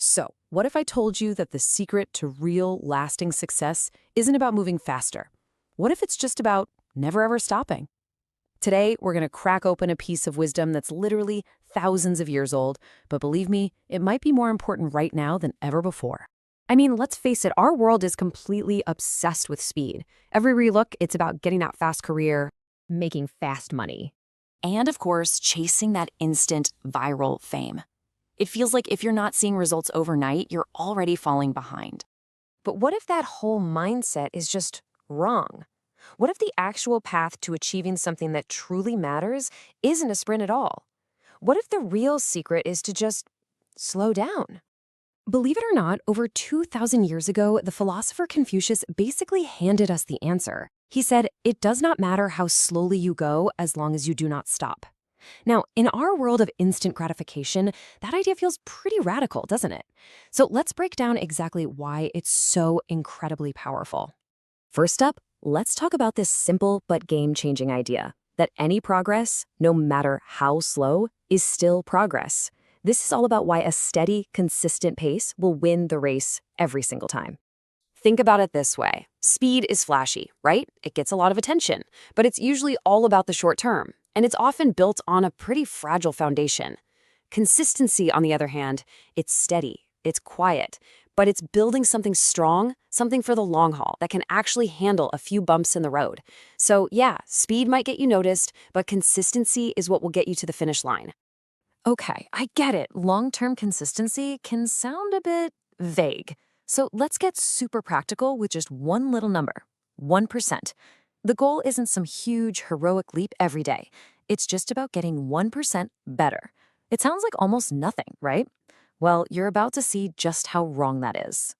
So, what if I told you that the secret to real, lasting success isn't about moving faster? What if it's just about never ever stopping? Today, we're going to crack open a piece of wisdom that's literally thousands of years old, but believe me, it might be more important right now than ever before. I mean, let's face it, our world is completely obsessed with speed. Everywhere you look, it's about getting that fast career, making fast money, and of course, chasing that instant viral fame. It feels like if you're not seeing results overnight, you're already falling behind. But what if that whole mindset is just wrong? What if the actual path to achieving something that truly matters isn't a sprint at all? What if the real secret is to just slow down? Believe it or not, over 2,000 years ago, the philosopher Confucius basically handed us the answer. He said, "It does not matter how slowly you go as long as you do not stop." Now, in our world of instant gratification, that idea feels pretty radical, doesn't it? So let's break down exactly why it's so incredibly powerful. First up, let's talk about this simple but game-changing idea that any progress, no matter how slow, is still progress. This is all about why a steady, consistent pace will win the race every single time. Think about it this way. Speed is flashy, right? It gets a lot of attention, but it's usually all about the short term, and it's often built on a pretty fragile foundation. Consistency, on the other hand, it's steady, it's quiet, but it's building something strong, something for the long haul that can actually handle a few bumps in the road. So yeah, speed might get you noticed, but consistency is what will get you to the finish line. Okay, I get it. Long-term consistency can sound a bit vague. So let's get super practical with just one little number, 1%. The goal isn't some huge, heroic leap every day. It's just about getting 1% better. It sounds like almost nothing, right? Well, you're about to see just how wrong that is.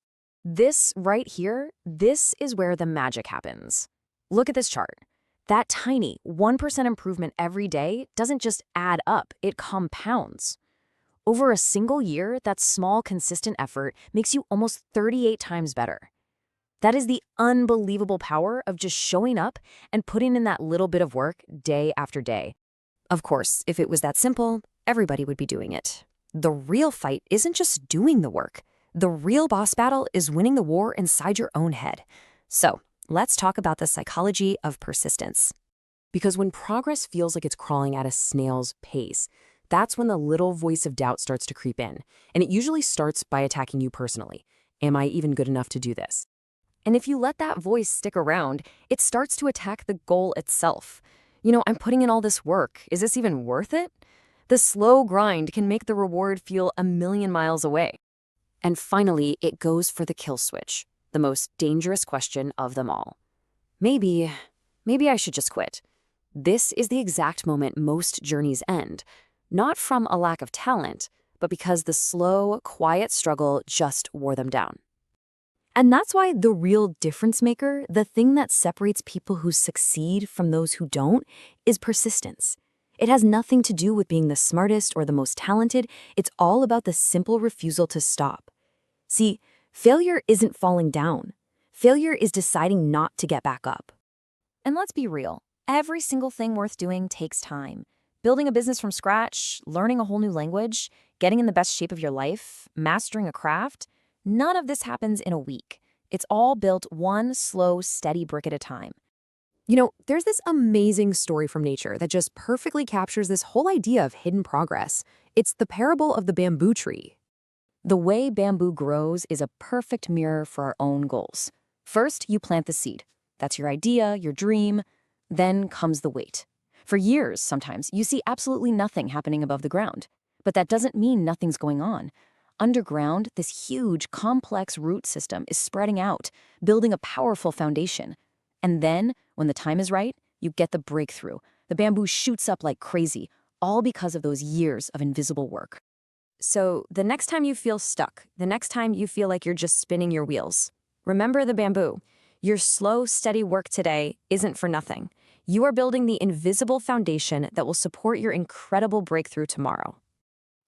This right here, this is where the magic happens. Look at this chart. That tiny 1% improvement every day doesn't just add up, it compounds. Over a single year, that small, consistent effort makes you almost 38 times better. That is the unbelievable power of just showing up and putting in that little bit of work day after day. Of course, if it was that simple, everybody would be doing it. The real fight isn't just doing the work. The real boss battle is winning the war inside your own head. So, let's talk about the psychology of persistence. Because when progress feels like it's crawling at a snail's pace, that's when the little voice of doubt starts to creep in. And it usually starts by attacking you personally. Am I even good enough to do this? And if you let that voice stick around, it starts to attack the goal itself. I'm putting in all this work. Is this even worth it? The slow grind can make the reward feel a million miles away. And finally, it goes for the kill switch, the most dangerous question of them all. Maybe I should just quit. This is the exact moment most journeys end, not from a lack of talent, but because the slow, quiet struggle just wore them down. And that's why the real difference maker, the thing that separates people who succeed from those who don't, is persistence. It has nothing to do with being the smartest or the most talented. It's all about the simple refusal to stop. See, failure isn't falling down. Failure is deciding not to get back up. And let's be real. Every single thing worth doing takes time. Building a business from scratch, learning a whole new language, getting in the best shape of your life, mastering a craft, none of this happens in a week. It's all built one slow, steady brick at a time. There's this amazing story from nature that just perfectly captures this whole idea of hidden progress. It's the parable of the bamboo tree. The way bamboo grows is a perfect mirror for our own goals. First, you plant the seed. That's your idea, your dream. Then comes the wait. For years, sometimes, you see absolutely nothing happening above the ground. But that doesn't mean nothing's going on. Underground, this huge, complex root system is spreading out, building a powerful foundation. And then, when the time is right, you get the breakthrough. The bamboo shoots up like crazy, all because of those years of invisible work. So, the next time you feel stuck, the next time you feel like you're just spinning your wheels, remember the bamboo. Your slow, steady work today isn't for nothing. You are building the invisible foundation that will support your incredible breakthrough tomorrow.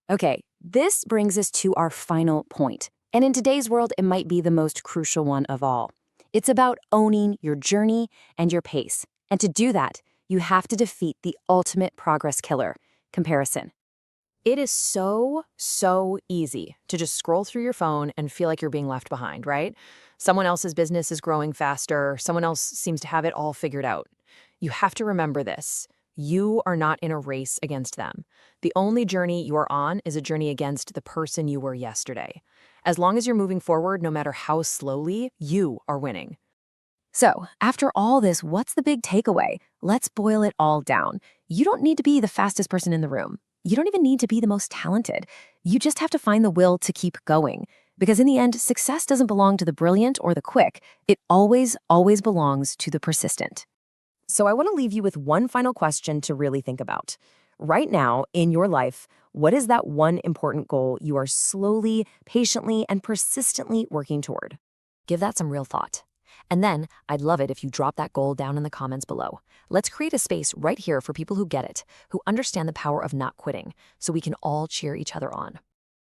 Okay, this brings us to our final point. And in today's world, it might be the most crucial one of all. It's about owning your journey and your pace. And to do that, you have to defeat the ultimate progress killer, comparison. It is so easy to just scroll through your phone and feel like you're being left behind, right? Someone else's business is growing faster. Someone else seems to have it all figured out. You have to remember this. You are not in a race against them. The only journey you are on is a journey against the person you were yesterday. As long as you're moving forward, no matter how slowly, you are winning. So, after all this, what's the big takeaway? Let's boil it all down. You don't need to be the fastest person in the room. You don't even need to be the most talented. You just have to find the will to keep going. Because in the end, success doesn't belong to the brilliant or the quick. It always belongs to the persistent. So I want to leave you with one final question to really think about. Right now, in your life, what is that one important goal you are slowly, patiently, and persistently working toward? Give that some real thought. And then I'd love it if you drop that goal down in the comments below. Let's create a space right here for people who get it, who understand the power of not quitting, so we can all cheer each other on.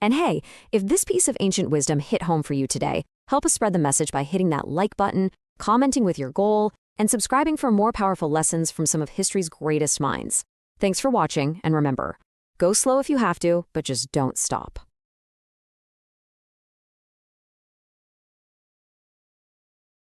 And hey, if this piece of ancient wisdom hit home for you today, help us spread the message by hitting that like button, commenting with your goal, and subscribing for more powerful lessons from some of history's greatest minds. Thanks for watching, and remember, go slow if you have to, but just don't stop.